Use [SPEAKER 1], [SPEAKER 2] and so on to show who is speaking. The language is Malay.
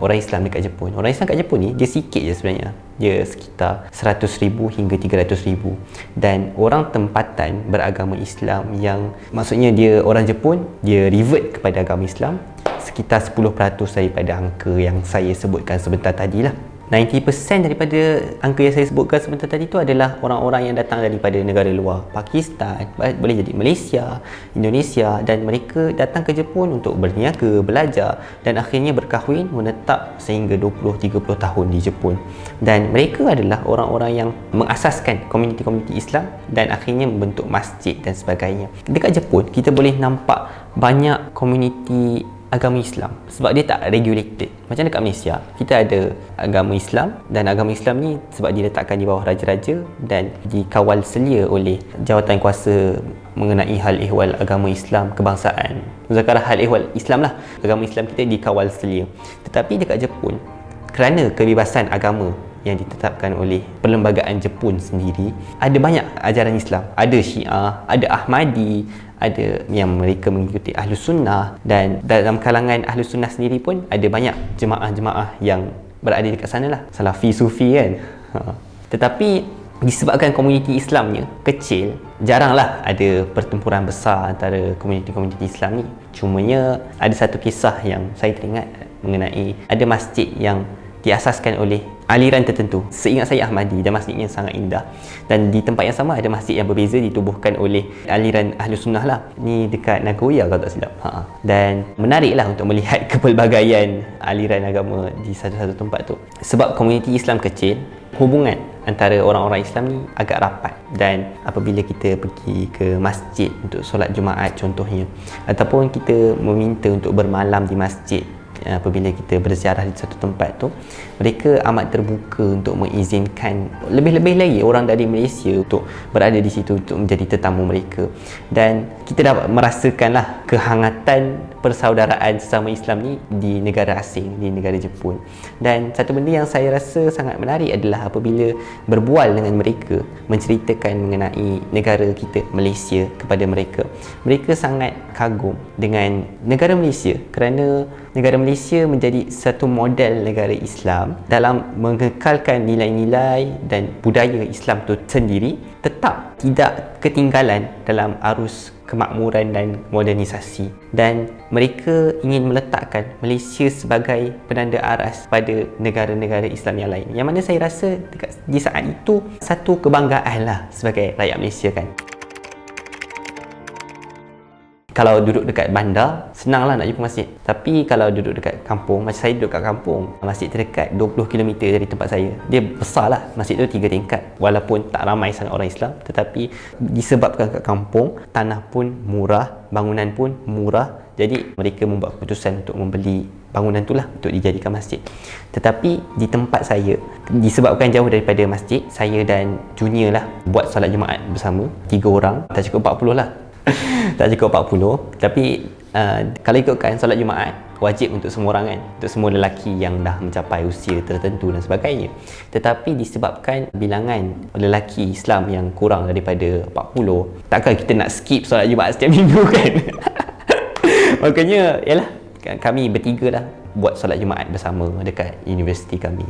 [SPEAKER 1] orang Islam dekat Jepun. Orang Islam kat Jepun ni dia sikit je sebenarnya. Dia sekitar 100,000 hingga 300,000. Dan orang tempatan beragama Islam yang maksudnya dia orang Jepun, dia revert kepada agama Islam sekitar 10% daripada angka yang saya sebutkan sebentar tadi lah. 90% daripada angka yang saya sebutkan sebentar tadi tu adalah orang-orang yang datang daripada negara luar. Pakistan, boleh jadi Malaysia, Indonesia, dan mereka datang ke Jepun untuk berniaga, belajar dan akhirnya berkahwin, menetap sehingga 20-30 tahun di Jepun. Dan mereka adalah orang-orang yang mengasaskan komuniti-komuniti Islam dan akhirnya membentuk masjid dan sebagainya. Dekat Jepun, kita boleh nampak banyak komuniti agama Islam sebab dia tak regulated. Macam dekat Malaysia, kita ada agama Islam dan agama Islam ni sebab diletakkan di bawah raja-raja dan dikawal selia oleh jawatan kuasa mengenai hal ehwal agama Islam kebangsaan. Muzakarah hal ehwal Islam lah. Agama Islam kita dikawal selia. Tetapi dekat Jepun, kerana kebebasan agama yang ditetapkan oleh perlembagaan Jepun sendiri, ada banyak ajaran Islam. Ada Syiah, ada Ahmadi, ada yang mereka mengikuti Ahlus Sunnah, dan dalam kalangan Ahlus Sunnah sendiri pun ada banyak jemaah-jemaah yang berada dekat sana lah, Salafi, Sufi kan. Tetapi disebabkan komuniti Islamnya kecil, jaranglah ada pertempuran besar antara komuniti-komuniti Islam ni. Cumanya ada satu kisah yang saya teringat mengenai ada masjid yang diasaskan oleh aliran tertentu. Seingat saya Ahmadi, dan masjidnya sangat indah. Dan di tempat yang sama ada masjid yang berbeza ditubuhkan oleh aliran Ahlus Sunnah lah. Ni dekat Nagoya kalau tak silap. Dan menariklah untuk melihat kepelbagaian aliran agama di satu-satu tempat tu. Sebab komuniti Islam kecil, hubungan antara orang-orang Islam ni agak rapat. Dan apabila kita pergi ke masjid untuk solat Jumaat contohnya, ataupun kita meminta untuk bermalam di masjid, apabila kita berziarah di satu tempat tu, mereka amat terbuka untuk mengizinkan lebih-lebih lagi orang dari Malaysia untuk berada di situ untuk menjadi tetamu mereka. Dan kita dapat merasakanlah kehangatan persaudaraan sesama Islam ni di negara asing, di negara Jepun. Dan satu benda yang saya rasa sangat menarik adalah apabila berbual dengan mereka, menceritakan mengenai negara kita Malaysia kepada mereka, mereka sangat kagum dengan negara Malaysia kerana negara Malaysia menjadi satu model negara Islam dalam mengekalkan nilai-nilai dan budaya Islam itu sendiri, tetap tidak ketinggalan dalam arus kemakmuran dan modernisasi. Dan mereka ingin meletakkan Malaysia sebagai penanda aras pada negara-negara Islam yang lain, yang mana saya rasa di saat itu satu kebanggaan lah sebagai rakyat Malaysia kan. Kalau duduk dekat bandar, senanglah nak jumpa masjid. Tapi kalau duduk dekat kampung, macam saya duduk kat kampung, masjid terdekat 20 km dari tempat saya. Dia besar lah, masjid tu 3 tingkat. Walaupun tak ramai sangat orang Islam, tetapi disebabkan kat kampung, tanah pun murah, bangunan pun murah. Jadi mereka membuat keputusan untuk membeli bangunan tu lah untuk dijadikan masjid. Tetapi di tempat saya, disebabkan jauh daripada masjid, saya dan junior lah buat solat Jumaat bersama, 3 orang, tak cukup 40 lah. Tak cukup 40. Tapi kalau ikutkan solat Jumaat wajib untuk semua orang kan, untuk semua lelaki yang dah mencapai usia tertentu dan sebagainya. Tetapi disebabkan bilangan lelaki Islam yang kurang daripada 40, takkan kita nak skip solat Jumaat setiap minggu kan. Makanya yalah, kami bertiga lah buat solat Jumaat bersama dekat universiti kami.